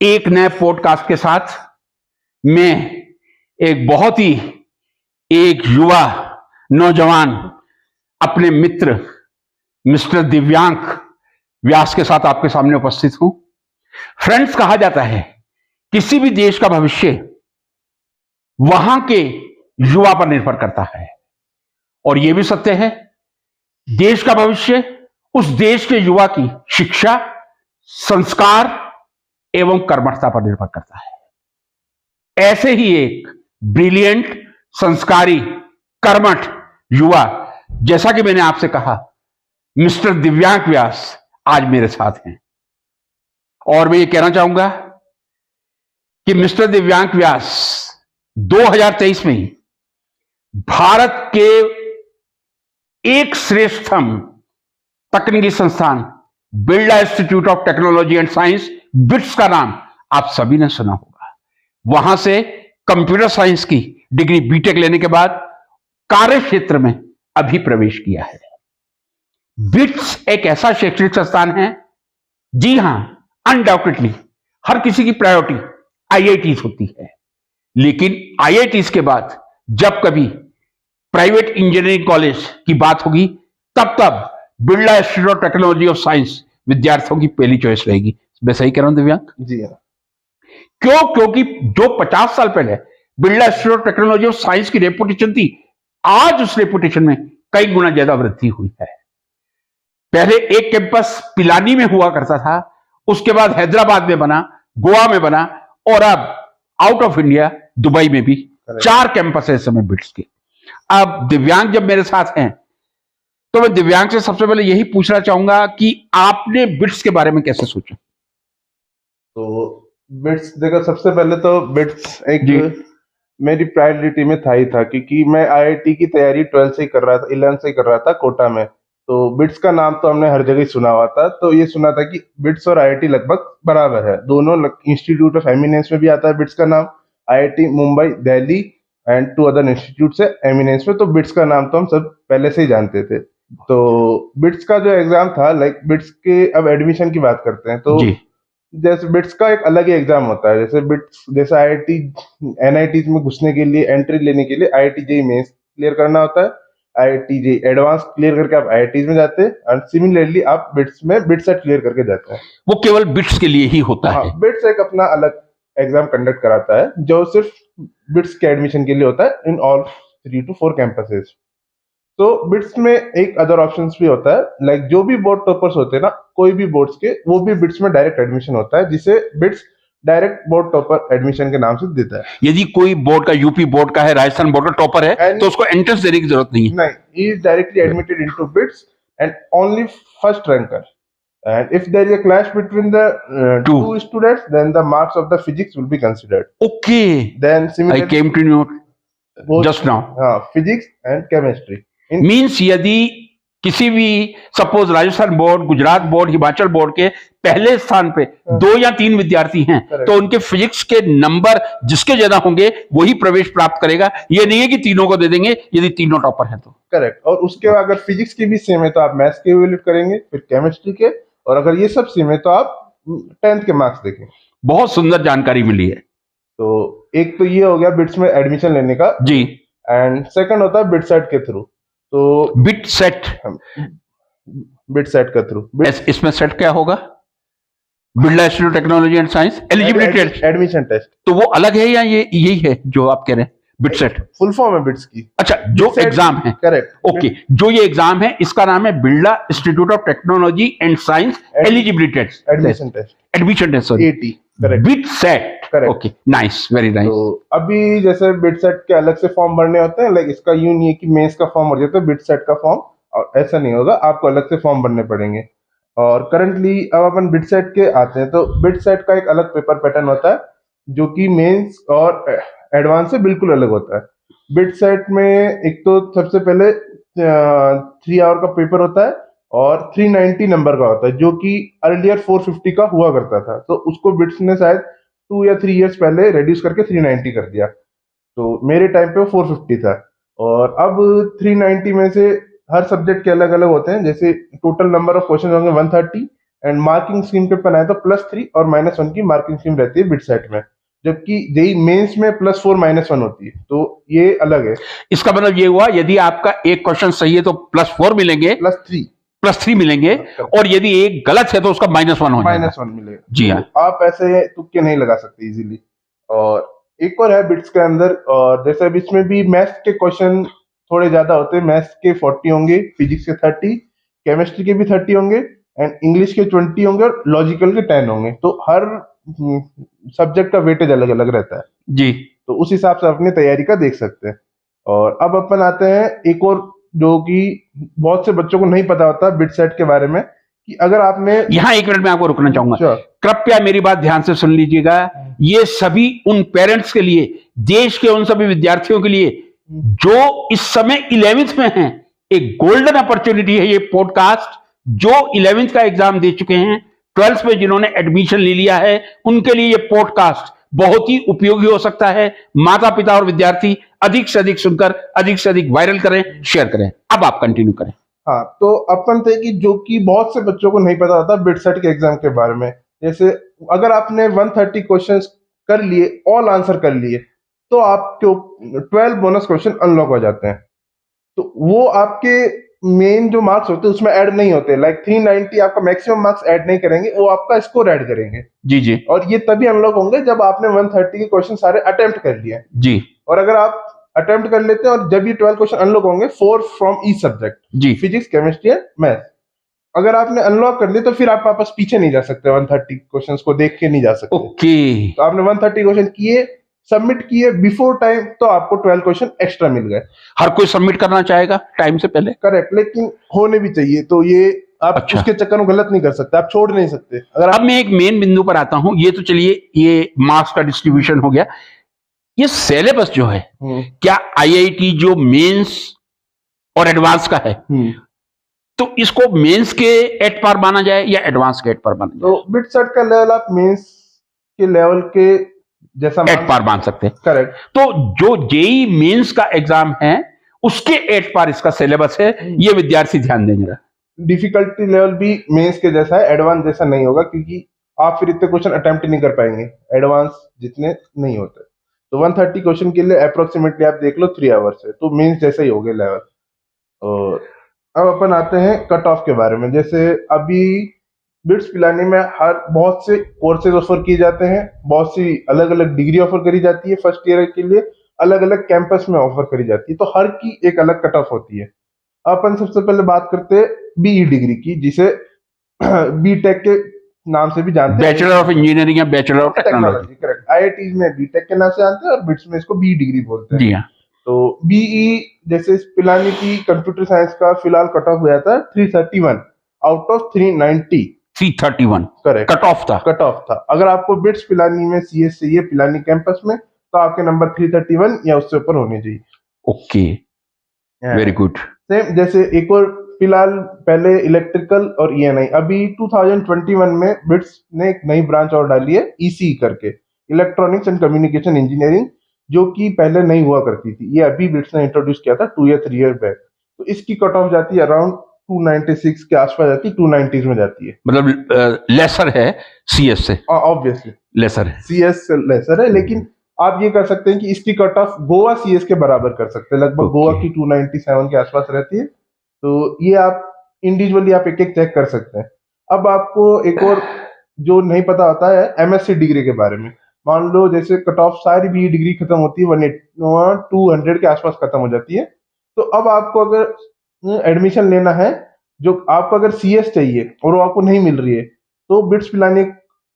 एक नए पॉडकास्ट के साथ मैं एक बहुत ही एक युवा नौजवान अपने मित्र मिस्टर दिव्यांक व्यास के साथ आपके सामने उपस्थित हूं। फ्रेंड्स, कहा जाता है किसी भी देश का भविष्य वहां के युवा पर निर्भर करता है, और यह भी सत्य है, देश का भविष्य उस देश के युवा की शिक्षा, संस्कार एवं कर्मठता पर निर्भर करता है। ऐसे ही एक ब्रिलियंट, संस्कारी, कर्मठ युवा, जैसा कि मैंने आपसे कहा, मिस्टर दिव्यांक व्यास आज मेरे साथ हैं। और मैं ये कहना चाहूंगा कि मिस्टर दिव्यांक व्यास 2023 में ही भारत के एक श्रेष्ठतम तकनीकी संस्थान Birla institute of technology and science, bits का नाम आप सभी ने सुना होगा। वहां से कंप्यूटर साइंस की डिग्री बीटेक लेने के बाद कार्य क्षेत्र में अभी प्रवेश किया है। बिट्स एक ऐसा शैक्षणिक संस्थान है, जी हां, अनडाउटेडली हर किसी की प्रायोरिटी आईआईटीज होती है, लेकिन आईआईटीज के बाद जब कभी प्राइवेट इंजीनियरिंग कॉलेज की बात होगी, तब Birla institute of technology of science विद्यार्थियों की पहली चॉइस रहेगी। मैं सही कह रहा हूं दिव्यांक? जी हाँ। क्यों? क्योंकि जो 50 साल पहले Birla institute of technology of science की रेपुटेशन थी, आज उस रेपुटेशन में कई गुना ज्यादा वृद्धि हुई है। पहले एक कैंपस पिलानी में हुआ करता था, उसके बाद हैदराबाद में बना, गोवा में बना, और अब आउट ऑफ इंडिया दुबई में भी 4 कैंपस है इस समय बिट्स के। अब दिव्यांग जब मेरे साथ हैं, तो मैं दिव्यांग से सबसे पहले यही पूछना चाहूंगा कि आपने बिट्स के बारे में कैसे सोचा? तो बिट्स, देखो, सबसे पहले तो बिट्स एक मेरी प्रायोरिटी में था ही था, क्योंकि मैं आईआईटी की तैयारी 12 से ही कर रहा था, 11 से ही कर रहा था कोटा में। तो बिट्स का नाम तो हमने हर जगह ही सुना हुआ था, तो ये सुना था कि बिट्स और आईआईटी लगभग बराबर है, दोनों इंस्टीट्यूट ऑफ एमिनेंस में भी आता है बिट्स का नाम। IIT Mumbai, Delhi and 2 other institute से एमिनेंस में, तो बिट्स का नाम तो हम सब पहले से ही जानते थे। तो बिट्स का जो एग्जाम था, लाइक बिट्स के अब एडमिशन की बात करते हैं, तो जैसे बिट्स का एक अलग ही एग्जाम होता है। जैसे बिट्स, जैसे आईआईटी एनआईटी में घुसने के लिए, एंट्री लेने के लिए आईआईटी जेईई मेंस क्लियर करना होता है, आईआईटी जेईई एडवांस क्लियर करके आप आईआईटी में जाते हैं, और सिमिलरली आप बिट्स में बिटसेट क्लियर करके जाते हैं। वो केवल बिट्स के लिए ही होता है? बिट्स एक अपना अलग एग्जाम कंडक्ट कराता है, जो सिर्फ बिट्स के एडमिशन के लिए होता है इन ऑल 3 to 4 कैंपसेस। तो बिट्स में एक अदर ऑप्शंस भी होता है, लाइक जो भी बोर्ड टॉपर्स होते हैं ना, कोई भी बोर्ड्स के, वो भी बिट्स में डायरेक्ट एडमिशन होता है, जिसे bits direct board topper admission के नाम से देता है। यदि कोई बोर्ड का, यूपी बोर्ड का है, राजस्थान बोर्ड का टॉपर है, तो उसको एंट्रेंस देने की जरूरत नहीं है? नहीं, he is directly admitted into bits and only first ranker, and if there is a clash between the two students, then the marks of the physics will be considered. Okay, then similarly, I came to know just now. physics and chemistry means यदि किसी भी, suppose Rajasthan board, Gujarat board, Himachal board के पहले स्थान पे 2 या 3 विद्यार्थी हैं, तो उनके फिजिक्स के नंबर जिसके ज्यादा होंगे वही प्रवेश प्राप्त करेगा। ये नहीं है कि तीनों को दे देंगे यदि तीनों टॉपर हैं तो। करेक्ट। और उसके बाद अगर फिजिक्स की भी सेम है तो आप मैथ्स के इवैल्यूएट करेंगे, फिर केमिस्ट्री के, और अगर ये सब सेम है तो आप 10th के मार्क्स देखेंगे। बहुत सुंदर जानकारी मिली है। तो एक तो ये हो गया बिट्स में एडमिशन लेने का जी, एंड सेकंड होता है बिटसेट के थ्रू। तो बिटसेट के थ्रू, इसमें सेट क्या होगा? Birla institute technology and science eligibility admission test. तो वो अलग है या ये यही है जो आप कह रहे हैं? बिटसेट फुल फॉर्म है बिट्स की। अच्छा, जो एग्जाम है। Correct, okay. जो ये एग्जाम है, इसका नाम है Birla institute of technology and science eligibility admission test, sorry, AT. Correct, BITSAT. Correct, okay, nice, very nice. तो अभी जैसे बिटसेट के अलग से फॉर्म भरने होते हैं, लाइक इसका यूं नहीं है कि मेंस का फॉर्म भर देते हैं बिटसेट का फॉर्म, और ऐसा नहीं होगा, आपको अलग से फॉर्म भरने पड़ेंगे। और करंटली अब अपन बिटसेट के आते हैं, तो बिटसेट का एक अलग पेपर पैटर्न होता है जो कि मेंस और एडवांस से बिल्कुल अलग होता है। बिटसेट में एक तो सबसे पहले 3 आवर का पेपर होता है और 390 नंबर का होता है, जो कि अर्लियर 450 का हुआ करता था, तो उसको बिट्स ने शायद 2 या 3 इयर्स पहले रिड्यूस करके 390 कर दिया। तो मेरे टाइम पे 450 था, और अब 390 में से हर सब्जेक्ट के अलग अलग होते हैं, जैसे टोटल नंबर ऑफ क्वेश्चन होंगे 130, एंड मार्किंग स्कीम पे अपन आए तो +3 और -1 की मार्किंग स्कीम रहती है बिट सेट में, जबकि जेई मेंस में +4 -1 होती है, तो ये अलग है। इसका मतलब ये हुआ यदि आपका एक क्वेश्चन सही है तो +4 मिलेंगे, +3 +3 मिलेंगे, और यदि एक गलत है तो उसका -1 हो जाएगा। -1 मिलेगा। जी हाँ। तो आप ऐसे तुक्के नहीं लगा सकते इजीली। और एक और है बिट्स के अंदर, और जैसे अब इसमें भी मैथ्स के क्वेश्चन थोड़े ज्यादा होते हैं। मैथ्स के 40 होंगे, फिजिक्स के 30, केमिस्ट्री के भी 30 होंगे, एंड इंग्लिश के 20 होंगे, और लॉजिकल के 10 होंगे। तो हर सब्जेक्ट का वेटेज अलग अलग रहता है, जी, तो उस हिसाब से अपनी तैयारी का देख सकते हैं। और अब अपन आते हैं एक और, जो कि बहुत से बच्चों को नहीं पता होता बिट सेट के बारे में, कि अगर आपने यहां 1 मिनट में आपको रुकना चाहूंगा। Sure. कृपया मेरी बात ध्यान से सुन लीजिएगा। ये सभी उन पेरेंट्स के लिए, देश के उन सभी विद्यार्थियों के लिए जो इस समय 11th में हैं, एक गोल्डन अपॉर्चुनिटी है ये पॉडकास्ट। जो 11th का एग्जाम दे चुके हैं, 12th में जिन्होंने एडमिशन ले लिया है, उनके लिए ये पॉडकास्ट बहुत ही उपयोगी हो सकता है। माता पिता और विद्यार्थी अधिक से अधिक सुनकर अधिक से अधिक वायरल करें, शेयर करें। अब आप कंटिन्यू करें। हाँ, तो अपन थे कि जो कि बहुत से बच्चों को नहीं पता होता बिट सेट के एग्जाम के बारे में। जैसे अगर आपने 130 क्वेश्चंस कर लिए, ऑल आंसर कर लिए, तो आपके 12 बोनस क्वेश्चन अनलॉक हो जाते हैं। तो वो आपके मेन जो मार्क्स होते हैं उसमें ऐड नहीं होते। लाइक 390 आपका मैक्सिमम मार्क्स ऐड नहीं करेंगे, वो आपका स्कोर ऐड करेंगे। जी जी और ये तभी अनलॉक होंगे जब आपने 130 के क्वेश्चन सारे अटेम्प्ट कर लिए। जी और अगर आप अटेम्प्ट कर लेते हैं और जब ये 12 क्वेश्चन अनलॉक होंगे, 4 फ्रॉम ईच सब्जेक्ट, जी, फिजिक्स, केमिस्ट्री एंड मैथ। अगर आपने अनलॉक कर लिए तो फिर आप वापस पीछे नहीं जा सकते, 130 क्वेश्चंस को देख के नहीं जा सकते। ओके। तो आपने 130 क्वेश्चन किए, सबमिट किए बिफोर टाइम, तो आपको 12 क्वेश्चन एक्स्ट्रा मिल गए। हर कोई सबमिट करना चाहेगा टाइम से पहले? करेक्ट, लेकिन होने भी चाहिए। तो ये आप अच्छा। उसके चक्कर में गलत नहीं कर सकते, आप छोड़ नहीं सकते। अगर अब मैं एक मेन बिंदु पर आता हूं। ये तो चलिए, ये मार्क्स का डिस्ट्रीब्यूशन हो गया। ये सिलेबस जो है, क्या आईआईटी जो मेंस और एडवांस का है, तो इसको मेंस के एट पार माना जाए या एडवांस के एट पार माना जाए? तो बिट सेट का लेवल आप मेंस के लेवल के जैसा एट पार मान सकते हैं। करेक्ट। तो जो जेई मेंस का एग्जाम है उसके एट पार इसका सिलेबस है, ये विद्यार्थी ध्यान दें जरा। डिफिकल्टी लेवल भी मेंस के जैसा है, एडवांस जैसा नहीं होगा, क्योंकि आप फिर इतने क्वेश्चन अटेम्प्ट नहीं कर पाएंगे, एडवांस जितने नहीं होते। तो 130 क्वेश्चन के लिए अप्रोक्सीमेटली आप देख लो 3 आवर्स है, तो मेंस जैसा ही हो गया लेवल। और अब अपन आते हैं कट ऑफ के बारे में। जैसे अभी बिट्स पिलानी में हर बहुत से कोर्सेज ऑफर किए जाते हैं, बहुत सी अलग अलग डिग्री ऑफर करी जाती है। फर्स्ट ईयर के लिए अलग अलग कैंपस में ऑफर करी जाती है, तो हर की एक अलग कट ऑफ होती है। अपन सबसे पहले बात करते हैं बीई डिग्री की, जिसे बीटेक के नाम से भी जानते हैं, बैचलर ऑफ इंजीनियरिंग या bachelor of technology. Correct. IIT में बीटेक के नाम से जानते हैं और बिट्स में इसको बी डिग्री बोलते हैं। जी हाँ। तो बीई जैसे पिलानी की कंप्यूटर साइंस का फिलहाल कट ऑफ हुआ था 331 out of 390। 331 correct, cut off था। कट ऑफ था। अगर आपको बिट्स पिलानी में सीएस चाहिए, पिलानी कैंपस में, तो आपके नंबर 331 या उससे ऊपर होने चाहिए। Okay, very good. सेम जैसे एक और फिलहाल पहले इलेक्ट्रिकल और ईएनआई, अभी 2021 में बिट्स ने एक नई ब्रांच और डाली है ईसी करके, इलेक्ट्रॉनिक्स एंड कम्युनिकेशन इंजीनियरिंग, जो कि पहले नहीं हुआ करती थी। ये अभी बिट्स ने इंट्रोड्यूस किया था 2 या 3 ईयर बैक। तो इसकी कट ऑफ जाती है अराउंड 296 के आसपास जाती है, 290s में जाती है। मतलब लेसर है सीएस से? ऑब्वियसली लेसर है, सीएस से लेसर है, लेकिन आप ये कर सकते हैं कि इसकी कट ऑफ गोवा सीएस के बराबर कर सकते हैं। लगभग गोवा की 297 के आसपास रहती है। तो ये आप इंडिविजुअली आप एक एक चेक कर सकते हैं। अब आपको एक और जो नहीं पता होता है एमएससी डिग्री के बारे में। मान लो जैसे कट ऑफ सारी भी डिग्री खत्म होती है 200 के आसपास खत्म हो जाती है। तो अब आपको अगर एडमिशन लेना है, जो आपको अगर सीएस चाहिए और वो आपको नहीं मिल रही है, तो बिट्स पिलानी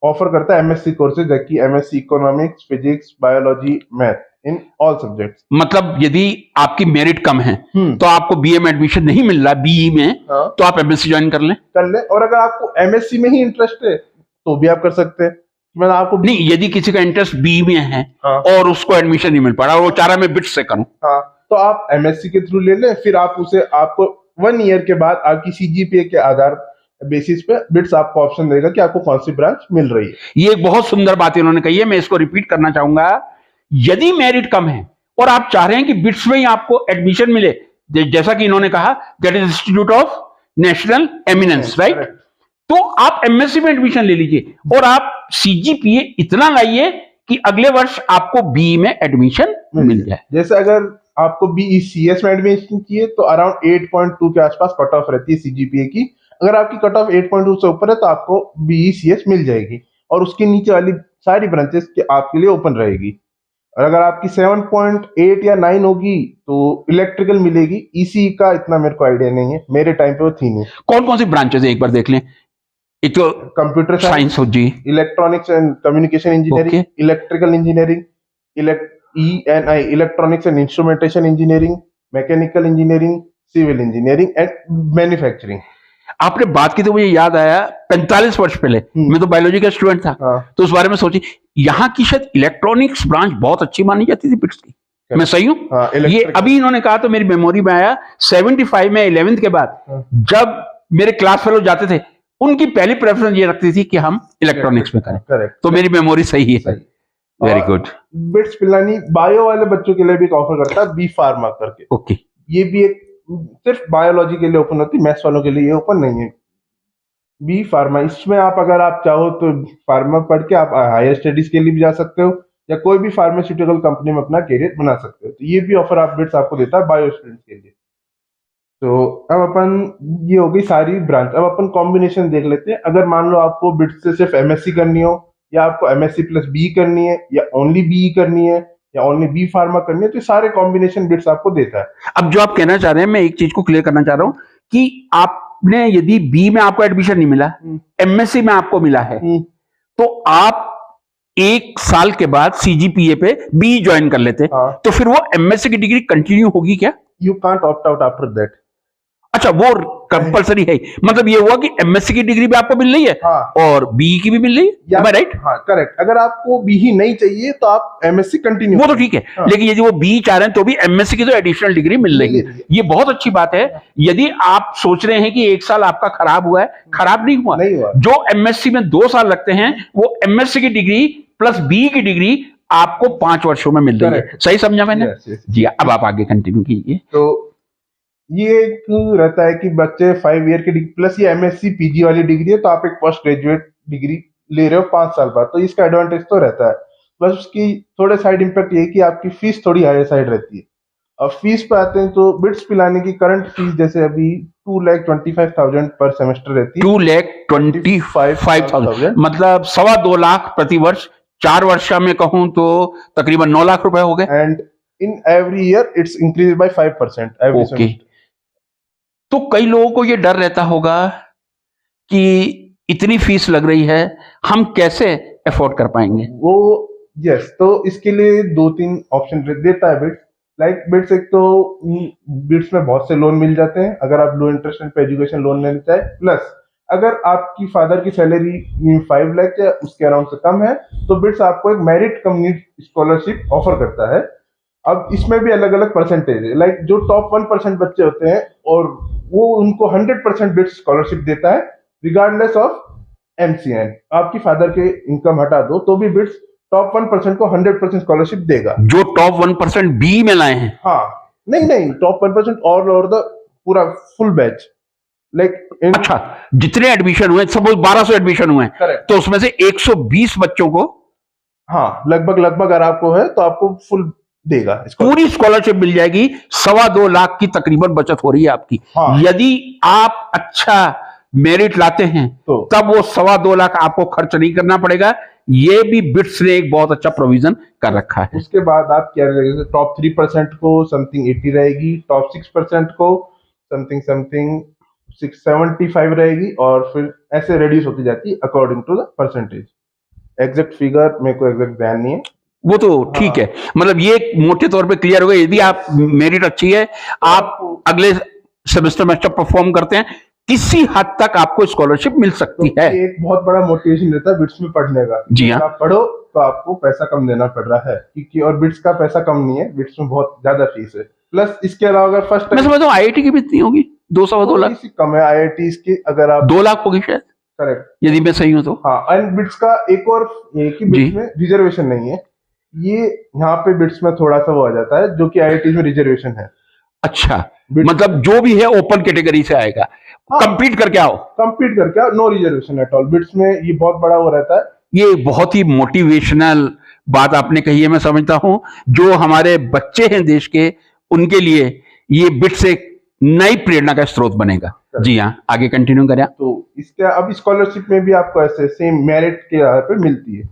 ऑफर करता है एमएससी कोर्सेज, जबकि MSc economics, physics, biology, math in all subjects. मतलब यदि आपकी मेरिट कम है तो आपको बीए में एडमिशन नहीं मिल रहा बीई में, हाँ, तो आप एमएससी ज्वाइन कर लें। और अगर आपको एमएससी में ही इंटरेस्ट है तो भी आप कर सकते हैं। मतलब आपको नहीं, यदि किसी का इंटरेस्ट बी में है, हाँ, और उसको एडमिशन नहीं मिल पा रहा, वो चाह रहा मैं बिट्स से करूं, हाँ, तो आप एमएससी के थ्रू ले लें। फिर आप उसे आपको 1 ईयर के बाद आपकी सीजीपीए के आधार बेसिस पे बिट्स आपको ऑप्शन देगा कि आपको कौन सी ब्रांच मिल रही है। ये एक बहुत सुंदर बात इन्होंने कही है, मैं इसको रिपीट करना चाहूंगा। यदि मेरिट कम है और आप चाह रहे हैं कि बिट्स में ही आपको एडमिशन मिले, जैसा कि इन्होंने कहा, that is institute of national eminence, right? तो आप एमएससी में एडमिशन ले लीजिए और आप सीजीपीए इतना लाइए कि अगले वर्ष आपको बीई में एडमिशन मिल जाए। जैसे अगर आपको बीईसीएस में एडमिशन चाहिए तो अराउंड 8.2 के आसपास कट ऑफ रहती है सीजीपीए की। अगर आपकी कट ऑफ 8.2 से ऊपर है तो आपको बीईसीएस मिल जाएगी और उसके नीचे वाली सारी ब्रांचेस आपके लिए ओपन रहेगी। और अगर आपकी 7.8 या 9 होगी तो इलेक्ट्रिकल मिलेगी। ईसी का इतना मेरे को आइडिया नहीं है, मेरे टाइम पे वो थी नहीं। कौन कौन सी ब्रांचेस है एक बार देख लें। एक तो कंप्यूटर साइंस हो जी, electronics and communication engineering, electrical engineering, ENI electronics and instrumentation engineering, mechanical engineering, civil engineering and manufacturing. आपने बात की तो मुझे याद आया 45 वर्ष पहले मैं तो बायोलॉजी का स्टूडेंट था। तो उस बारे में सोची यहाँ की शायद इलेक्ट्रॉनिक्स ब्रांच बहुत अच्छी मानी जाती थी बिट्स की। मैं सही हूँ? ये अभी इन्होंने कहा तो मेरी मेमोरी में आया 75 में 11th के बाद जब मेरे क्लास फेलो जाते थे उनकी पहली प्रेफरेंस ये रखती थी कि हम इलेक्ट्रॉनिक्स में करें। तो मेरी मेमोरी सही है। Very good. Bits Pilani bio वाले बच्चों के लिए भी एक ऑफर करता है, बी फार्मा करके। ओके, ये भी एक सिर्फ बायोलॉजी के लिए ओपन होती है, मैथ्स वालों के लिए ये ओपन नहीं है। बी फार्मा, इसमें आप अगर आप चाहो तो फार्मा पढ़ के आप हायर स्टडीज के लिए भी जा सकते हो या कोई भी फार्मास्यूटिकल कंपनी में अपना करियर बना सकते हो। तो ये भी ऑफर आप बिट्स आपको देता है बायो स्टूडेंट्स के लिए। तो अब अपन ये हो गई सारी ब्रांच। अब अपन कॉम्बिनेशन देख लेते हैं। अगर मान लो आपको बिट्स से सिर्फ एमएससी करनी हो या आपको एमएससी प्लस बी करनी है या ओनली बी करनी है या ओनली बी फार्मा करनी है, तो सारे कॉम्बिनेशन बिट्स आपको देता है। अब जो आप कहना चाह रहे हैं मैं एक चीज को क्लियर करना चाह रहा हूं कि आपने यदि बी में आपको एडमिशन नहीं मिला, एमएससी में आपको मिला है, तो आप 1 साल के बाद सीजीपीए पे बी ज्वाइन कर लेते। तो फिर वो एमएससी की डिग्री कंटिन्यू होगी क्या? You can't opt out after that. अच्छा, वो कंपलसरी है। मतलब ये हुआ कि एमएससी की डिग्री भी आपको मिल रही है और बीई की भी मिल रही है, राइट? हाँ, करेक्ट। अगर आपको बी ही नहीं चाहिए तो आप एमएससी कंटिन्यू, वो तो ठीक है। लेकिन यदि वो बी चाह रहे हैं तो भी एमएससी की तो एडिशनल डिग्री मिल रही है। ये बहुत अच्छी बात है। यदि आप सोच रहे हैं कि 1 साल आपका खराब हुआ है, खराब नहीं हुआ। जो एमएससी में 2 साल लगते हैं वो एमएससी की डिग्री प्लस बी की डिग्री आपको 5 वर्षों में मिल रही है। सही समझा मैंने? जी। अब आप आगे कंटिन्यू कीजिए। तो ये एक रहता है कि बच्चे 5 ईयर की डिग्री प्लस ये एमएससी पीजी वाली डिग्री है, तो आप एक पोस्ट ग्रेजुएट डिग्री ले रहे हो 5 साल बाद, तो इसका एडवांटेज तो रहता है। बस उसकी थोड़े साइड इम्पैक्ट ये कि आपकी फीस थोड़ी हायर साइड रहती है। और फीस पे आते हैं तो बिट्स पिलाने की करंट फीस जैसे अभी 2,25,000 पर सेमेस्टर रहती है। 2,25,000 मतलब 2.25 लाख प्रति वर्ष। 4 वर्ष का मैं कहूं तो तकरीबन 9 लाख रुपए हो गए। And in every year it's increase by 5% every semester. तो कई लोगों को ये डर रहता होगा कि इतनी फीस लग रही है, हम कैसे अफोर्ड कर पाएंगे? वो यस, तो इसके लिए 2-3 ऑप्शन देता है बिट्स। लाइक बिट्स, एक तो बिट्स में बहुत से लोन मिल जाते हैं अगर आप लो इंटरेस्ट पे एजुकेशन लोन लेना चाहे। प्लस अगर आपकी फादर की सैलरी 5 लाख या उसके अराउंड से कम है तो बिट्स आपको एक मेरिट कम नीड स्कॉलरशिप ऑफर करता है। अब इसमें भी अलग अलग परसेंटेज है। लाइक जो टॉप 1% बच्चे होते हैं और वो उनको 100% बिट्स स्कॉलरशिप देता है रिगार्डलेस ऑफ एमसीएन। आपकी फादर के इनकम हटा दो तो भी बिट्स टॉप 1% को 100% स्कॉलरशिप देगा। जो टॉप 1% बी में लाए हैं? हाँ, नहीं, टॉप 1% ऑल ओवर द पूरा फुल बैच। लाइक अच्छा, जितने एडमिशन हुए, सपोज 1200 एडमिशन हुए, तो उसमें से 120 बच्चों को, हाँ, लगभग अगर आपको है तो आपको फुल देगा, पूरी स्कॉलरशिप मिल जाएगी। 2.25 लाख की तकरीबन बचत हो रही है आपकी। यदि आप अच्छा मेरिट लाते हैं तो तब वो 2.25 लाख आपको खर्च नहीं करना पड़ेगा। ये भी बिट्स ने एक बहुत अच्छा प्रोविजन कर रखा है। उसके बाद आप क्या रहेगा, टॉप 3% को समथिंग 80 रहेगी, टॉप 6% को समथिंग 675 रहेगी और फिर ऐसे रिड्यूस होती जाती है according to the percentage. Exact figure मेरे को एग्जैक्ट ध्यान नहीं है। वो तो ठीक है। मतलब ये मोटे तौर पे क्लियर हो गया। यदि आप मेरिट अच्छी है, आप अगले सेमेस्टर में अच्छा परफॉर्म करते हैं, किसी हद तक आपको स्कॉलरशिप मिल सकती है। एक बहुत बड़ा मोटिवेशन रहता है बिट्स में पढ़ने का। जी हाँ, आप पढ़ो तो आपको पैसा कम देना पड़ रहा है क्योंकि और बिट्स का पैसा कम नहीं है, बिट्स में बहुत ज्यादा फीस है। प्लस इसके अलावा अगर फर्स्ट मैं समझता हूँ आईआईटी की भी इतनी होगी, 2.25 लाख कम है। आईआईटी की अगर आप 2 लाख होगी शायद, करेक्ट, यदि मैं सही हूँ तो। हाँ, एंड बिट्स का एक और कि बिट्स में रिजर्वेशन नहीं है। ये यहाँ पे बिट्स में थोड़ा सा वो आ जाता है जो कि आईआईटी में रिजर्वेशन है। अच्छा, मतलब जो भी है ओपन कैटेगरी से आएगा। कंप्लीट करके आओ। कंप्लीट करके no reservation at all. BITS में ये बहुत बड़ा वो रहता है। ये बहुत ही मोटिवेशनल बात आपने कही है, मैं समझता हूं जो हमारे बच्चे हैं देश के, उनके लिए ये बिट्स एक नई प्रेरणा का स्रोत बनेगा। जी हाँ, आगे कंटिन्यू करें। तो इसके अब स्कॉलरशिप में भी आपको ऐसे सेम मेरिट के आधार पे मिलती है।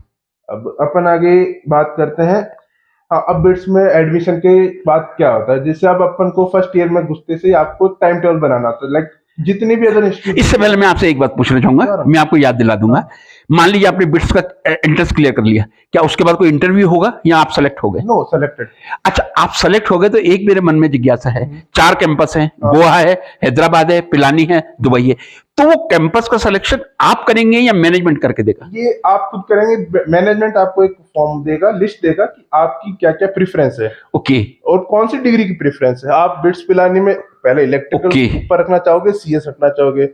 अब अपन आगे बात करते हैं। हाँ, अब बिट्स में एडमिशन के बाद क्या होता है, जैसे अब अपन को फर्स्ट ईयर में घुसते से आपको टाइम टेबल बनाना होता है। लाइक जितनी भी अदर इंस्टीट्यूट। इससे पहले मैं आपसे एक बात पूछना चाहूंगा, मैं आपको याद दिला दूंगा। मान लीजिए आपने बिट्स का एंट्रेंस क्लियर कर लिया, क्या उसके बाद कोई इंटरव्यू होगा या आप सेलेक्ट हो गए? No, selected. अच्छा, आप सेलेक्ट हो गए तो एक मेरे मन में जिज्ञासा है, 4 कैंपस हैं, गोवा है, हैदराबाद है, पिलानी है, दुबई है, तो वो कैंपस का सिलेक्शन आप करेंगे या मैनेजमेंट करके देगा? ये आप खुद करेंगे। मैनेजमेंट आपको एक फॉर्म देगा, लिस्ट देगा कि आपकी क्या क्या प्रेफरेंस है। ओके। और कौन सी डिग्री की प्रेफरेंस है। आप बिट्स पिलानी में पहले इलेक्ट्रिकल पर रखना चाहोगे, सीएस रखना चाहोगे।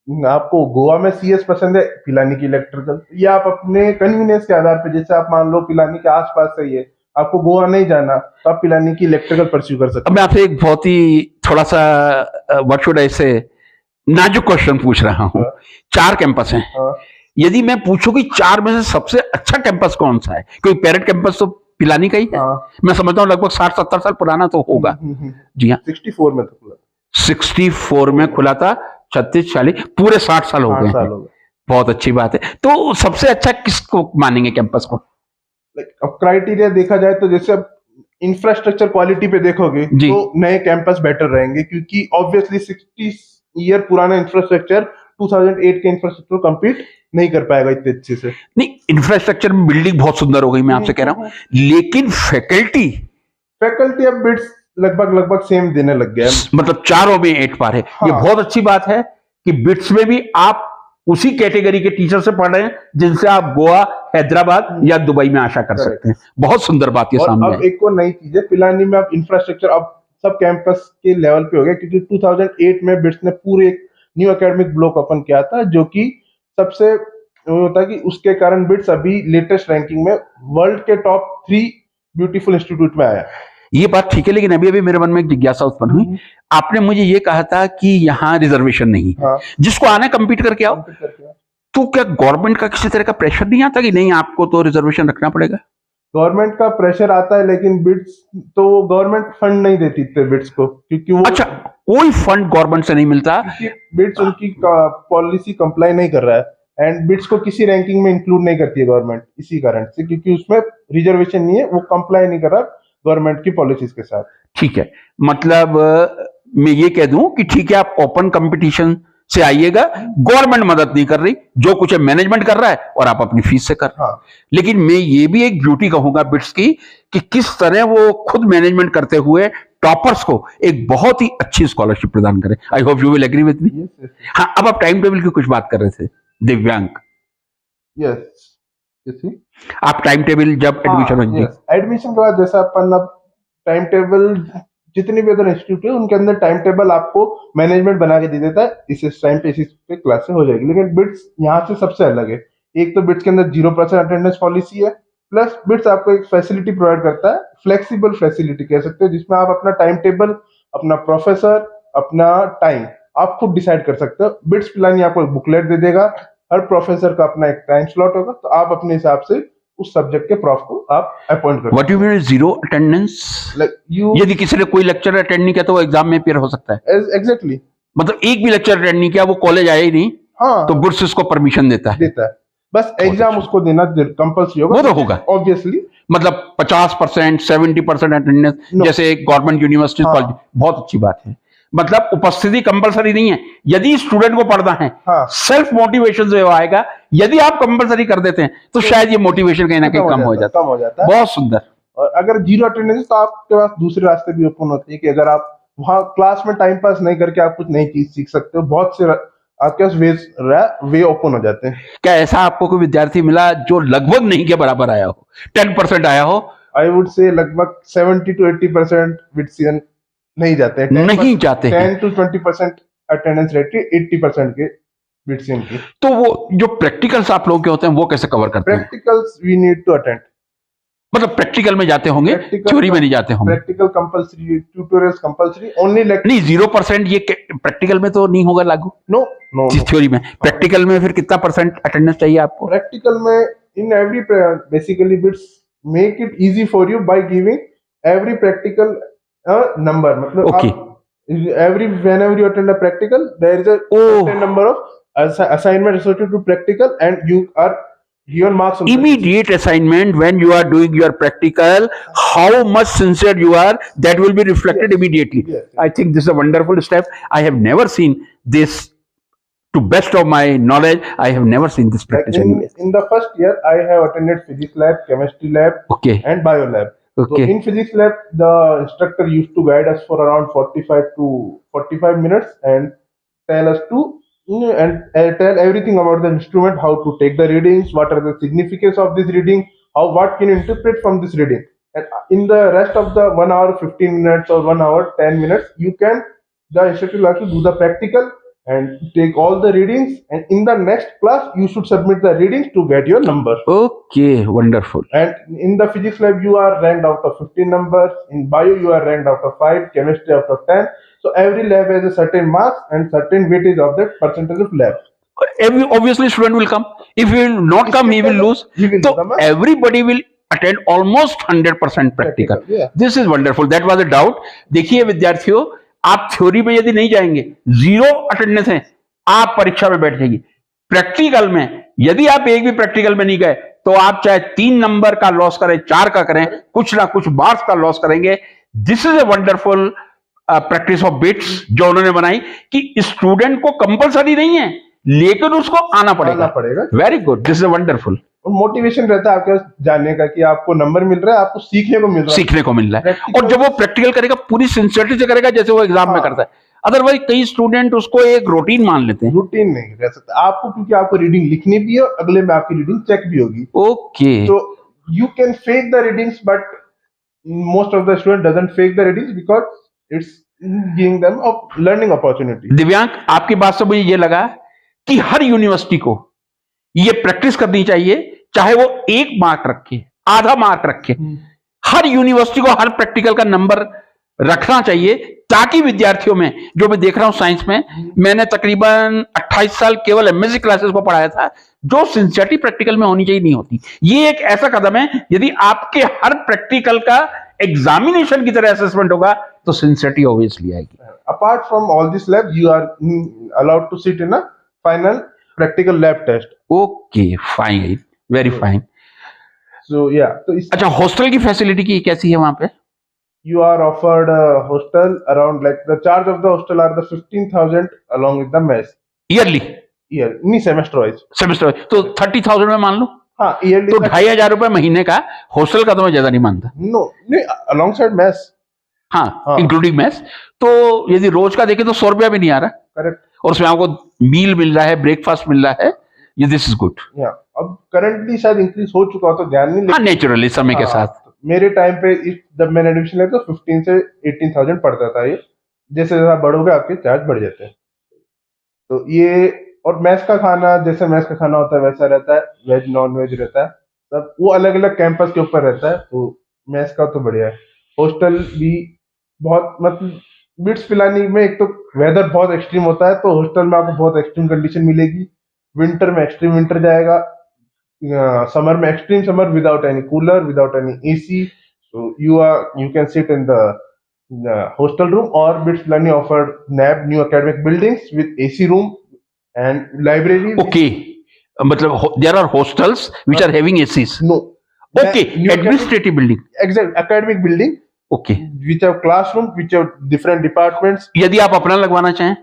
आपको गोवा में सीएस पसंद है, पिलानी की इलेक्ट्रिकल, या आप अपने कन्वीनियंस के आधार पर, जैसे आप मान लो पिलानी के आसपास सही है, आपको गोवा नहीं जाना, तो आप पिलानी की इलेक्ट्रिकल परस्यू कर सकते हैं। मैं आपसे एक बहुत ही थोड़ा सा व्हाट शुड आई से नाजुक क्वेश्चन पूछ रहा हूँ। 4 कैंपस हैं, यदि मैं पूछूं कि 4 में से सबसे अच्छा कैंपस कौन सा है, क्योंकि पेरेंट कैंपस तो पिलानी का ही है। मैं समझता हूँ लगभग 60-70 साल पुराना तो होगा। जी हाँ, 64 में तो खुला, 64 में खुला था, 36-40 पूरे 60 साल हो गए। बहुत अच्छी बात है। तो सबसे अच्छा किसको मानेंगे कैंपस को? अब क्राइटेरिया देखा जाए तो जैसे अब इंफ्रास्ट्रक्चर क्वालिटी पे देखोगे तो नए कैंपस बेटर रहेंगे, क्योंकि ऑब्वियसली 60 ईयर पुराना इंफ्रास्ट्रक्चर 2008 के इंफ्रास्ट्रक्चर कंप्लीट नहीं कर पाएगा इतने अच्छे से। नहीं, इंफ्रास्ट्रक्चर में बिल्डिंग बहुत सुंदर हो गई, मैं आपसे कह रहा हूँ, लेकिन फैकल्टी अब बिट्स लगभग सेम देने लग गया, मतलब चारों में 8 पार है। ये बहुत अच्छी बात है कि बिट्स में भी आप उसी कैटेगरी के टीचर से पढ़ रहे हैं जिनसे आप गोवा, हैदराबाद या दुबई में आशा कर सकते हैं। बहुत सुंदर बात ये सामने अब एक और नई चीज है, पिलानी में अब इंफ्रास्ट्रक्चर अब सब कैंपस के लेवल पे हो गया, क्योंकि 2008 में बिट्स ने पूरे एक न्यू एकेडमिक ब्लॉक ओपन किया था, जो कि सबसे होता है कि उसके कारण बिट्स अभी लेटेस्ट रैंकिंग में वर्ल्ड के टॉप 3 ब्यूटीफुल इंस्टीट्यूट में आया। ये बात ठीक है, लेकिन अभी अभी मेरे मन में एक जिज्ञासा उत्पन्न हुई। आपने मुझे ये कहा था कि यहाँ रिजर्वेशन नहीं है, जिसको आना कम्पीट करके आओ। तो क्या गवर्नमेंट का किसी तरह का प्रेशर नहीं आता कि नहीं आपको तो रिजर्वेशन रखना पड़ेगा? गवर्नमेंट का प्रेशर आता है, लेकिन बिट्स तो गवर्नमेंट फंड नहीं देती थे बिट्स को, क्योंकि वो अच्छा, कोई फंड गवर्नमेंट से नहीं मिलता, बिट्स उनकी पॉलिसी कंप्लाई नहीं कर रहा है, एंड बिट्स को किसी रैंकिंग में इंक्लूड नहीं करती है गवर्नमेंट, इसी कारण से, क्योंकि उसमें रिजर्वेशन नहीं है, वो कंप्लाई नहीं कर रहा गवर्नमेंट की पॉलिसीज के साथ। ठीक है, मतलब मैं ये कह दूं कि ठीक है, आप ओपन कंपटीशन से आइएगा, गवर्नमेंट मदद नहीं कर रही, जो कुछ है मैनेजमेंट कर रहा है और आप अपनी फीस से कर रहे हैं। लेकिन मैं ये भी एक ब्यूटी कहूंगा बिट्स की कि किस तरह वो खुद मैनेजमेंट करते हुए टॉपर्स को एक बहुत ही अच्छी स्कॉलरशिप प्रदान करें। I hope you will agree with me. हाँ, अब आप टाइम टेबल की कुछ बात कर रहे थे दिव्यांग। यस, आप टाइम टेबल जब एडमिशन होगी, एडमिशन के बाद जैसा अपन अब टाइम टेबल जितनी भी अदर इंस्टीट्यूट है उनके अंदर टाइम टेबल आपको मैनेजमेंट बना के दे देता है, इस टाइम पे इस पे क्लासेस हो जाएगी। लेकिन बिट्स यहाँ से सबसे अलग है। एक तो बिट्स के अंदर 0% अटेंडेंस पॉलिसी है, प्लस बिट्स आपको एक फैसिलिटी प्रोवाइड करता है, फ्लेक्सिबल फैसिलिटी कह सकते हैं, जिसमें आप अपना टाइम टेबल, अपना प्रोफेसर, अपना टाइम आप खुद डिसाइड कर सकते हो। बिट्स पिलानी आपको एक बुकलेट दे देगा, हर प्रोफेसर का अपना एक टाइम स्लॉट होगा, तो आप अपने हिसाब से उस सब्जेक्ट के प्रॉफ को आप अपॉइंट कर। What you mean zero attendance? यदि किसी ने कोई लेक्चर अटेंड नहीं किया तो वो एग्जाम में अपीयर हो सकता है? एग्जैक्टली, मतलब एक भी लेक्चर अटेंड नहीं किया, वो कॉलेज आया ही नहीं, तो बिट्स उसको परमिशन देता है। बस एग्जाम उसको देना कंपल्सरी होगा, वो तो होगा ऑब्वियसली। मतलब 50%, 70% अटेंडेंस, जैसे गवर्नमेंट यूनिवर्सिटी कॉलेज। बहुत अच्छी बात है, मतलब उपस्थिति कंपलसरी नहीं है। यदि स्टूडेंट को पढ़ना है, सेल्फ मोटिवेशन जो आएगा, यदि आप कंपलसरी कर देते हैं तो शायद ये मोटिवेशन कहीं ना कहीं कम हो जाता है। बहुत सुंदर। और अगर जीरो अटेंडेंस तो आपके पास दूसरे रास्ते भी ओपन होते हैं कि अगर आप वहां क्लास में टाइम पास नहीं करके आप कुछ नई चीज सीख सकते हो। बहुत से आपके पास वे ओपन हो जाते हैं। क्या ऐसा आपको कोई विद्यार्थी मिला जो लगभग नहीं के बराबर आया हो, 10% आया हो? आई वुड से लगभग 70 to 80% विट्सियन नहीं जाते हैं, नहीं जाते हैं। 10 to 20% अटेंडेंस रहती है 80% के विट्सियन की। तो वो जो प्रैक्टिकल्स आप लोगों के होते हैं वो कैसे कवर करते हैं? Practicals we need to attend. मतलब प्रैक्टिकल में जाते होंगे, Practical- थ्योरी में नहीं जाते होंगे। Practical compulsory, tutorials compulsory, only lecture. नहीं 0% ये प्रैक्टिकल में तो नहीं होगा लागू, नो नो थ्योरी में। प्रैक्टिकल में फिर कितना परसेंट अटेंडेंस चाहिए आपको? प्रैक्टिकल में in every basically BITS make it easy for you by giving every practical number, मतलब Okay. Every whenever you attend a practical there is a certain number of assignment associated to practical and you are given marks on Immediate assignment when you are doing your practical, how much sincere you are, that will be reflected Yes. immediately. Yes. I think this is a wonderful step. I have never seen this. To best of my knowledge, I have never seen this like practice anywhere. in the first year I have attended physics lab, chemistry lab Okay. and bio lab. Okay. So in physics lab the instructor used to guide us for around 45 minutes and tell us to tell everything about the instrument, how to take the readings, what are the significance of this reading, what can you interpret from this reading. And in the rest of the 1 hour 15 minutes or 1 hour 10 minutes, the instructor will actually do the practical and take all the readings, and in the next class you should submit the readings to get your number. Okay, wonderful. And in the physics lab you are ranked out of 15 numbers, in bio you are ranked out of 5, chemistry out of 10. So every lab has a certain marks and certain weightage of that percentage of lab. Obviously, student will come. If he will not come, he will lose. He will So lose the mark. everybody will attend almost 100% practical. Yeah. This is wonderful. That was a doubt. देखिए विद्यार्थियों, आप theory में यदि नहीं जाएंगे, 0 attendance है, आप परीक्षा में बैठ जाइए। प्रैक्टिकल में यदि आप एक भी प्रैक्टिकल में नहीं गए, तो आप चाहे 3 नंबर का लॉस करें, 4 का करें, कुछ ना कुछ मार्क्स का लॉस करेंगे। This is a wonderful practice of bits जो उन्होंने बनाई कि स्टूडेंट को कंपलसरी नहीं है, लेकिन उसको आना पड़ेगा। Very good, this is wonderful. Motivation रहता है आपके पास जानने का कि आपको नंबर मिल रहा है, आपको सीखने को मिल रहा है। और जब वो प्रैक्टिकल करेगा पूरी सिंसियरिटी से करेगा, जैसे वो एग्जाम में करता है। अदरवाइज कई स्टूडेंट उसको एक रूटीन मान लेते हैं। रूटीन नहीं रह सकता आपको, क्योंकि आपको रीडिंग लिखनी भी है और अगले में आपकी रीडिंग चेक भी होगी। ओके, तो you can fake the readings, but most of the student doesn't fake the readings because it's giving them a learning opportunity. दिव्यांग, आपकी बात से मुझे ये लगा कि हर यूनिवर्सिटी को ये प्रैक्टिस करनी चाहिए, चाहे वो 1 मार्क रखे, आधा मार्क रखे। हर यूनिवर्सिटी को हर प्रैक्टिकल का नंबर रखना चाहिए, ताकि विद्यार्थियों में, जो मैं देख रहा हूं साइंस में, मैंने तकरीबन 28 साल केवल एमएससी क्लासेस को पढ़ाया था, जो सिंसियरिटी प्रैक्टिकल में होनी चाहिए नहीं होती। ये एक ऐसा कदम है, यदि आपके हर प्रैक्टिकल का एग्जामिनेशन की तरह असेसमेंट होगा, तो सिंसियरिटी ऑब्वियसली आएगी। Apart from all this lab, you are allowed to sit in a final practical lab test. Okay, fine, very fine. So yeah, तो अच्छा, हॉस्टल की फैसिलिटी की कैसी है वहां पे? You are offered a hostel around, like the charge of the hostel are the 15,000 along with the mess. Yearly? Year, नहीं semester wise. Semester तो 30,000 में मान लो, हाँ yearly तो 2,500 रुपए महीने का हॉस्टल का तो मैं ज्यादा नहीं मानता। no, नहीं alongside mess. हाँ, इंक्लूडिंग मैथ्स। तो यदि रोज का देखें तो 100 रुपया भी नहीं आ रहा, Correct. और उसमें आपको मील मिल रहा है, ब्रेकफास्ट मिल रहा है, ये दिस इज गुड। Yeah. अब currently शायद इंक्रीज हो चुका हो तो ध्यान नहीं, हाँ, नेचुरली समय के साथ। मेरे टाइम पे जब मैंने एडमिशन लिया तो 15 से 18,000 पड़ता था ये। जैसे जैसा बढ़ोगे आपके चार्ज बढ़ जाते हैं। तो ये, और मैस का खाना, जैसे मैस का खाना होता है वैसा रहता है, वेज नॉन वेज रहता है, सब वो अलग अलग कैंपस के ऊपर रहता है। तो मैस का तो बढ़िया है। हॉस्टल भी बहुत, मतलब बिट्स पिलानी में एक तो वेदर बहुत एक्सट्रीम होता है, तो हॉस्टल में आपको बहुत एक्सट्रीम कंडीशन मिलेगी। विंटर में एक्सट्रीम विंटर जाएगा, समर में extreme summer without any cooler, without any AC. So you can sit in the hostel room, or BITS Learning offered NAB, new academic buildings with AC room and library. Okay, मतलब there are hostels which are having ACs. No. Okay, New administrative building. exact academic building okay, which have classroom, which have different departments. यदि आप अपना लगवाना चाहें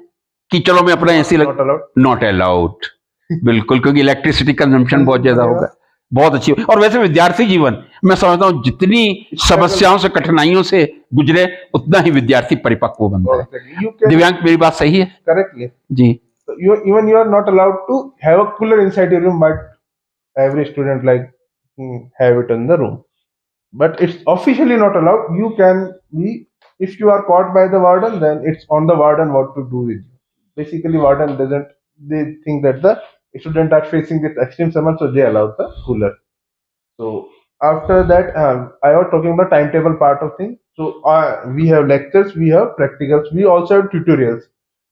कि चलो मैं अपना AC Not allowed. Not allowed, बिल्कुल, क्योंकि इलेक्ट्रिसिटी कंजम्पशन बहुत ज्यादा होगा। बहुत अच्छी। और वैसे विद्यार्थी जीवन मैं समझता हूँ जितनी समस्याओं से, कठिनाइयों से गुजरे, उतना ही विद्यार्थी परिपक्व बनता है। You can दिव्यांग, मेरी बात सही है? correctly. Ji. So you are not allowed to have a cooler inside your room, but every student have it in the room. But it's officially not allowed. You can be, if you are caught by the warden, then it's on the warden what to do with you. Basically, warden doesn't. They think that the students are facing this extreme summer, so they allow the cooler. So after that, I was talking about timetable part of thing. So we have lectures, we have practicals, we also have tutorials.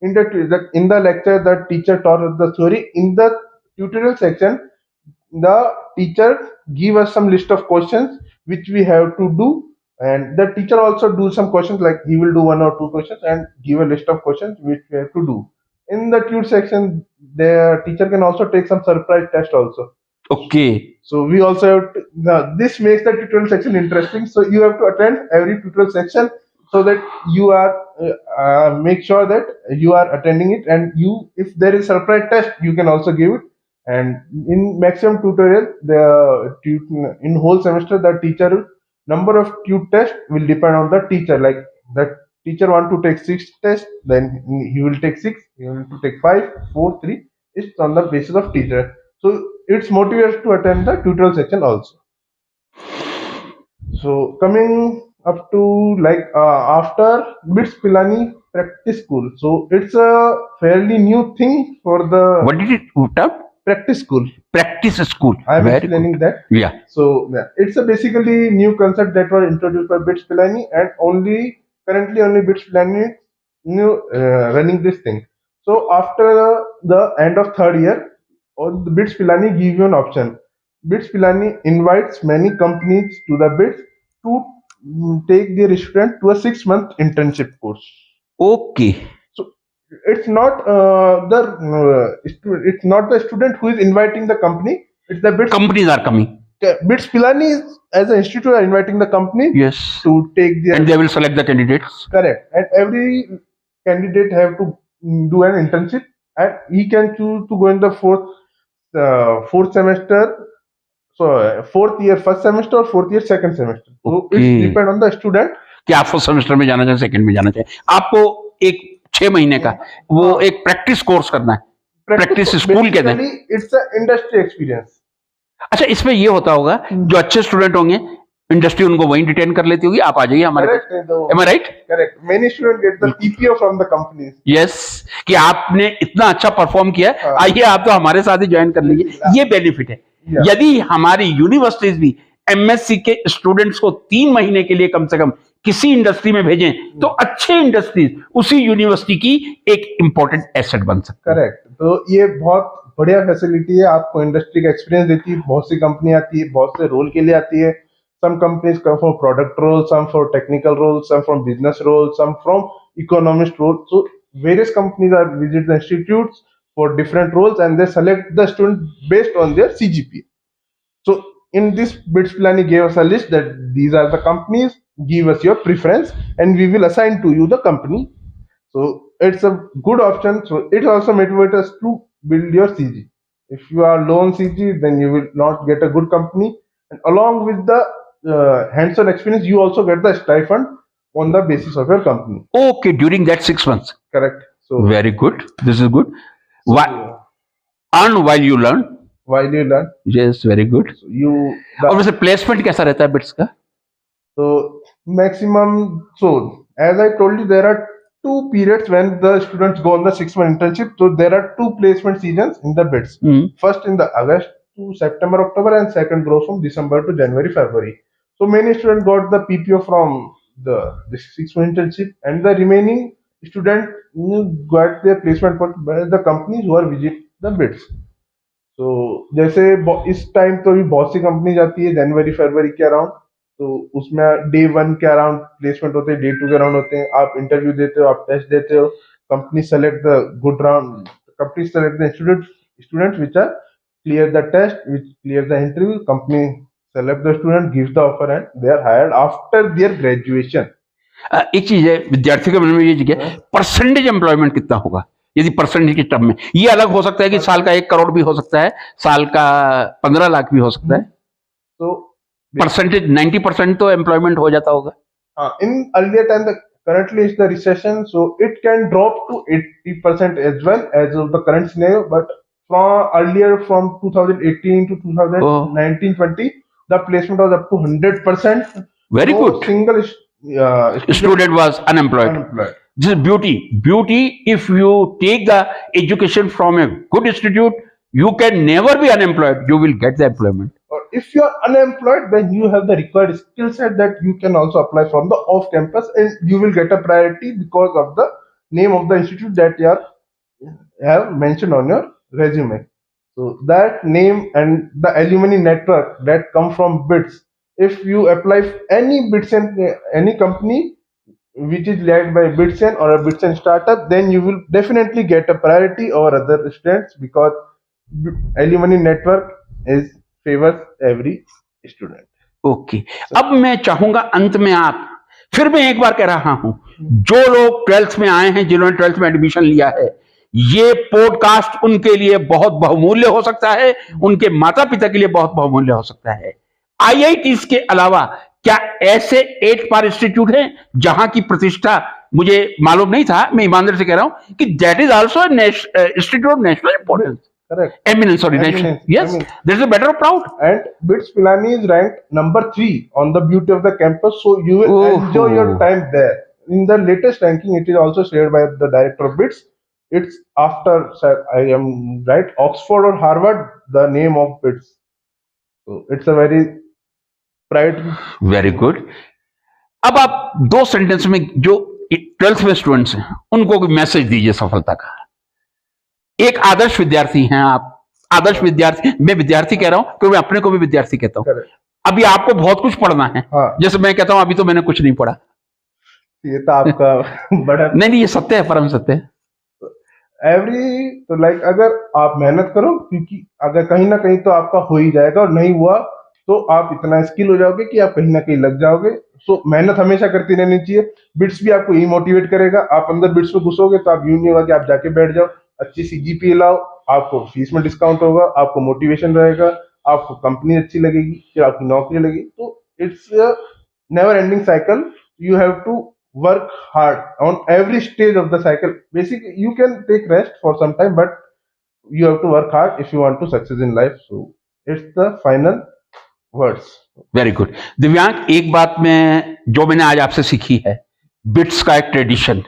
In the lecture, the teacher taught us the theory. In the tutorial section, the teacher give us some list of questions which we have to do, and the teacher also do some questions, like he will do one or two questions and give a list of questions which we have to do. In the tut section, the teacher can also take some surprise test also. Okay. So we also have to, now this makes the tutorial section interesting. So you have to attend every tutorial section so that you are make sure that you are attending it, and you, if there is surprise test, you can also give it. And in maximum tutorial, in whole semester, the teacher number of tut test will depend on the teacher. Like the teacher want to take 6 tests, then he will take 6. He will to take 5, 4, 3. It's on the basis of teacher. So it's motivates to attend the tutorial section also. So coming up to like after BITS Pilani practice school. So it's a fairly new thing for the What did it put out? practice school. Practice school. I'm Very explaining that. good. Yeah. So yeah, it's a basically new concept that was introduced by BITS Pilani, and currently only BITS Pilani new running this thing. So after the end of third year, the BITS Pilani give you an option. BITS Pilani invites many companies to the BITS to take their student to a 6-month internship course. Okay. So it's not it's not the student who is inviting the company. It's the BITS Companies are coming. BITS Pilani is, as an institute, are inviting the company Yes. to take their And they will select the candidates. correct. And every candidate have to do an internship, and he can choose to go in the fourth semester. So fourth year first semester or fourth year second semester. So Okay. it's depend on the student. कि आप first semester में जाना चाहें, second में जाना चाहें, आपको एक 6 महीने का वो एक प्रैक्टिस कोर्स करना है. प्रैक्टिस स्कूल कहते हैं. Basically, it's an industry experience. अच्छा, इसमें ये होता होगा जो अच्छे स्टूडेंट होंगे, इंडस्ट्री उनको वहीं डिटेन कर लेती होगी, आप आ जाइए हमारे पास. Correct. Am I right? Correct. Many students get the PPO from the companies. Yes, कि आपने इतना अच्छा परफॉर्म किया है, हाँ. आइए आप तो हमारे साथ ही ज्वाइन कर लीजिए. ये बेनिफिट है. Yeah. यदि हमारी यूनिवर्सिटीज भी एमएससी के स्टूडेंट्स को 3 महीने के लिए कम से कम किसी इंडस्ट्री में भेजें, तो अच्छे इंडस्ट्रीज उसी यूनिवर्सिटी की एक इंपॉर्टेंट एसेट बन सकती है. करेक्ट. तो ये बहुत बढ़िया फैसिलिटी है, आपको इंडस्ट्री का एक्सपीरियंस देती है. बहुत सी कंपनी आती है, बहुत से रोल के लिए आती है. Some companies come for product role, some for technical role, some from business role, some from economist role. So various companies are visit the institutes for different roles, and they select the student based on their CGPA. So in this, BITS Pilani gave us a list that these are the companies, give us your preference, and we will assign to you the company. So it's a good option. So it also motivates us to build your CG. If you are low on CG, then you will not get a good company. And along with the hands-on experience, you also get the stipend on the basis of your company. Okay, during that 6 months. Correct. So Very good. This is good. Earn while you learn. while you learn, Yes, very good. so you और वैसे placement कैसा रहता है bits का? so maximum. So as I told you, there are 2 periods when the students go on the 6-month internship. So there are 2 placement seasons in the BITS. First in the August to September, October, and second goes from December to January, February. So many students got the PPO from the 6-month internship, and the remaining student got their placement by the companies who are visit the BITS. So जैसे इस time तो भी बहुत सी company जाती है जनवरी फरवरी के around. तो उसमें डे 1 के अराउंड प्लेसमेंट होते हैं, डे 2 के अराउंड होते हैं. आप इंटरव्यू देते हो, आप टेस्ट देते हो. Company select the good round. Company select the students which are clear the test, which clear the interview. Company select the student, gives the offer, and they are hired after their graduation. एक चीज है, विद्यार्थी के मन में ये जगह percentage employment कितना होगा यदि परसेंटेज के टर्म में. ये अलग हो सकता है कि साल का 1 करोड़ भी हो सकता है, साल का 15 लाख भी हो सकता है. So परसेंटेज 90% तो एम्प्लॉयमेंट हो जाता होगा. in earlier time, currently is the recession, so it can drop to 80% as well as of the current scenario. But from 2018 to 2019-20, the placement was up to 100%. Very good. Single Student was unemployed. This is beauty. If you take the education from a good institute, you can never be unemployed. You will get the employment. और if you are unemployed, then you have the required skill set that you can also apply from the off campus, and you will get a priority because of the name of the institute that you have mentioned on your resume. So that name and the alumni network that come from BITS, if you apply any BITS and any company which is led by Bitsen or a Bitsen startup, then you will definitely get a priority over other students because alumni network is favors every student. Okay, अब मैं चाहूंगा अंत में आप फिर मैं एक बार कह रहा हूं, जो लोग 12th में आए हैं, जिन्होंने 12th में एडमिशन लिया है, ये पॉडकास्ट उनके लिए बहुत बहुमूल्य हो सकता है, उनके माता पिता के लिए बहुत बहुमूल्य हो सकता है। आईआईटीज के अलावा क्या ऐसे 8 पार इंस्टीट्यूट हैं जहां की प्रतिष्ठा मुझे मालूम नहीं था, मैं ईमानदारी से कह रहा हूं कि that is also institute of national importance, Correct. eminence, sorry, national. Yes, there is a matter of proud. And BITS Pilani is ranked number 3 on the beauty of the campus, so you will enjoy your time there. In the latest ranking, it is also shared by the director of BITS. It's after, I am right, Oxford or Harvard, the name of BITS. So it's a very pride. Very good. अब आप 2 sentence में जो 12th में students हैं उनको कोई message दीजिए सफलता का। एक आदर्श विद्यार्थी हैं आप, आदर्श विद्यार्थी, मैं विद्यार्थी कह रहा हूं क्योंकि मैं अपने को भी विद्यार्थी कहता हूं। अभी आपको बहुत कुछ पढ़ना है। हाँ। जैसे मैं कहता हूं अभी तो मैंने कुछ नहीं पढ़ा, ये तो आपका बड़ा नहीं, ये सत्य है, परम सत्य है। तो लाइक अगर आप मेहनत करो, क्योंकि अगर कहीं ना कहीं तो आपका हो ही जाएगा, और नहीं हुआ तो आप इतना स्किल हो जाओगे कि आप कहीं ना कहीं लग जाओगे। सो मेहनत हमेशा करती रहनी चाहिए। बिट्स भी आपको यही मोटिवेट करेगा। आप अंदर बिट्स में घुसोगे तो आप यूं नहीं होगा कि आप जाके बैठ जाओ, अच्छी सी जीपीए लाओ, आपको फीस में डिस्काउंट होगा, आपको मोटिवेशन रहेगा, आपको कंपनी अच्छी लगेगी, फिर आपकी नौकरी लगेगी। तो it's never ending cycle. You have to work hard on every stage of the cycle. Basically, you can take rest for some time, but you have to work hard if you want to success in life. So it's the final words. Very good. दिव्यांग, एक बात में जो मैंने आज आपसे सीखी है, बिट्स का एक ट्रेडिशन,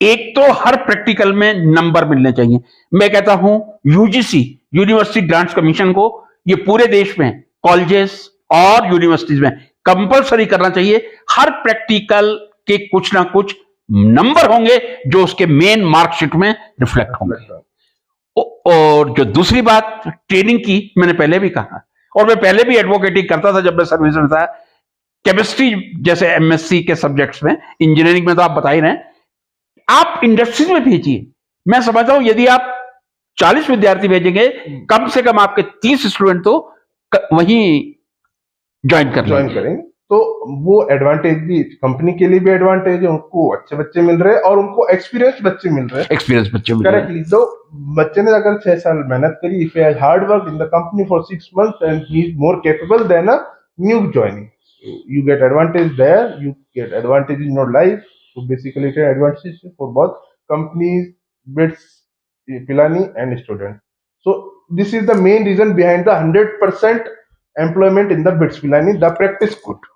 एक तो हर प्रैक्टिकल में नंबर मिलने चाहिए। मैं कहता हूं यूजीसी, यूनिवर्सिटी ग्रांट्स कमीशन को ये पूरे देश में कॉलेजेस और यूनिवर्सिटीज में कंपलसरी करना चाहिए। हर प्रैक्टिकल के कुछ ना कुछ नंबर होंगे जो उसके मेन मार्कशीट में रिफ्लेक्ट होंगे। और जो दूसरी बात ट्रेनिंग की, मैंने पहले भी कहा और मैं पहले भी एडवोकेटिंग करता था जब मैं सर्विस में था, केमिस्ट्री जैसे एमएससी के सब्जेक्ट्स में, इंजीनियरिंग में तो आप बता ही रहे हैं, आप इंडस्ट्रीज में भेजिए। मैं समझता हूं यदि आप 40 विद्यार्थी भेजेंगे, कम से कम आपके 30 स्टूडेंट तो वहीं ज्वाइन करेंगे। तो वो एडवांटेज भी कंपनी के लिए भी एडवांटेज है, उनको अच्छे बच्चे मिल रहे हैं और उनको एक्सपीरियंस बच्चे मिल रहे हैं। करेक्टली। तो बच्चे ने अगर 6 साल मेहनत करी, if he has hard work in the company for 6 months and he is more capable than a new joining, you get advantage there, you get advantage in your life. So basically it is advantages for both companies, BITS Pilani and students. So this is the main reason behind the 100% employment in the BITS Pilani, the practice good.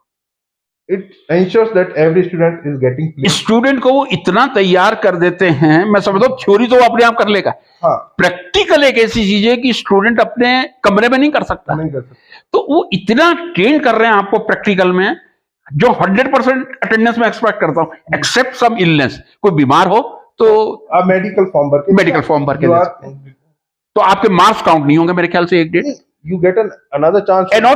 It ensures that every student is getting placed. Student को वो इतना तैयार कर देते हैं, मैं समझता हूँ थ्योरी तो वो अपने आप कर लेगा। हाँ। प्रैक्टिकल एक ऐसी चीज है कि स्टूडेंट अपने कमरे में नहीं कर सकता, तो वो इतना ट्रेन कर रहे हैं आपको प्रैक्टिकल में, जो 100% अटेंडेंस में एक्सपेक्ट करता हूं, एक्सेप्ट सम इलनेस, कोई बीमार हो तो आप मेडिकल फॉर्म भर के तो आपके मार्क्स काउंट नहीं होंगे मेरे ख्याल से। 1 डेढ़ यू गेट अनदर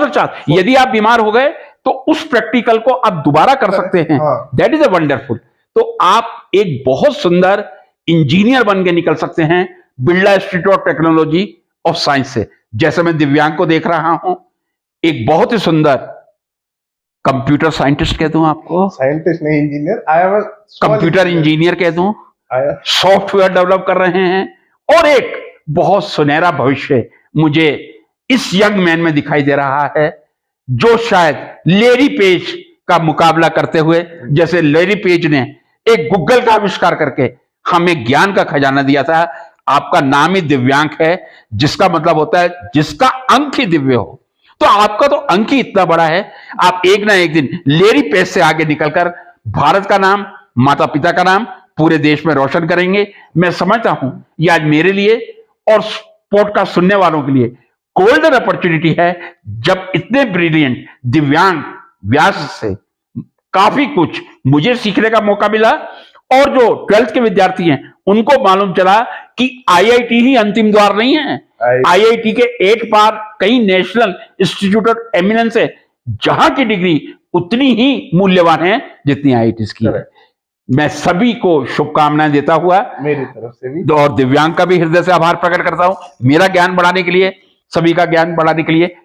चांस। यदि आप बीमार हो गए तो उस प्रैक्टिकल को आप दोबारा कर सकते हैं। That is a wonderful. तो आप एक बहुत सुंदर इंजीनियर बन के निकल सकते हैं Birla institute of technology of science से। जैसे मैं दिव्यांग को देख रहा हूं, एक बहुत ही सुंदर कंप्यूटर साइंटिस्ट कह दूं आपको, साइंटिस्ट नहीं इंजीनियर, कंप्यूटर इंजीनियर कह दूं, सॉफ्टवेयर डेवलप कर रहे हैं, और एक बहुत सुनहरा भविष्य मुझे इस यंग मैन में दिखाई दे रहा है, जो शायद लेरी पेज का मुकाबला करते हुए, जैसे लेरी पेज ने एक गूगल का आविष्कार करके हमें ज्ञान का खजाना दिया था। आपका नाम ही दिव्यांग है, जिसका मतलब होता है जिसका अंक ही दिव्य हो। तो आपका तो अंक ही इतना बड़ा है, आप एक ना एक दिन लेरी पेज से आगे निकलकर भारत का नाम, माता पिता का नाम पूरे देश में रोशन करेंगे। मैं समझता हूं ये आज मेरे लिए और पॉडकास्ट सुनने वालों के लिए गोल्डन अपॉर्चुनिटी है जब इतने ब्रिलियंट दिव्यांग व्यास से काफी कुछ मुझे सीखने का मौका मिला, और जो 12th के विद्यार्थी हैं उनको मालूम चला कि आईआईटी ही अंतिम द्वार नहीं है। आईआईटी के 8 पार कई नेशनल इंस्टीट्यूट ऑफ एमिनेंस है, जहां की डिग्री उतनी ही मूल्यवान है जितनी आईआईटी की है। मैं सभी को शुभकामनाएं देता हुआ मेरी तरफ से भी और दिव्यांग का भी हृदय से आभार प्रकट करता हूं, मेरा ज्ञान बढ़ाने के लिए, सभी का ज्ञान बढ़ाने के लिए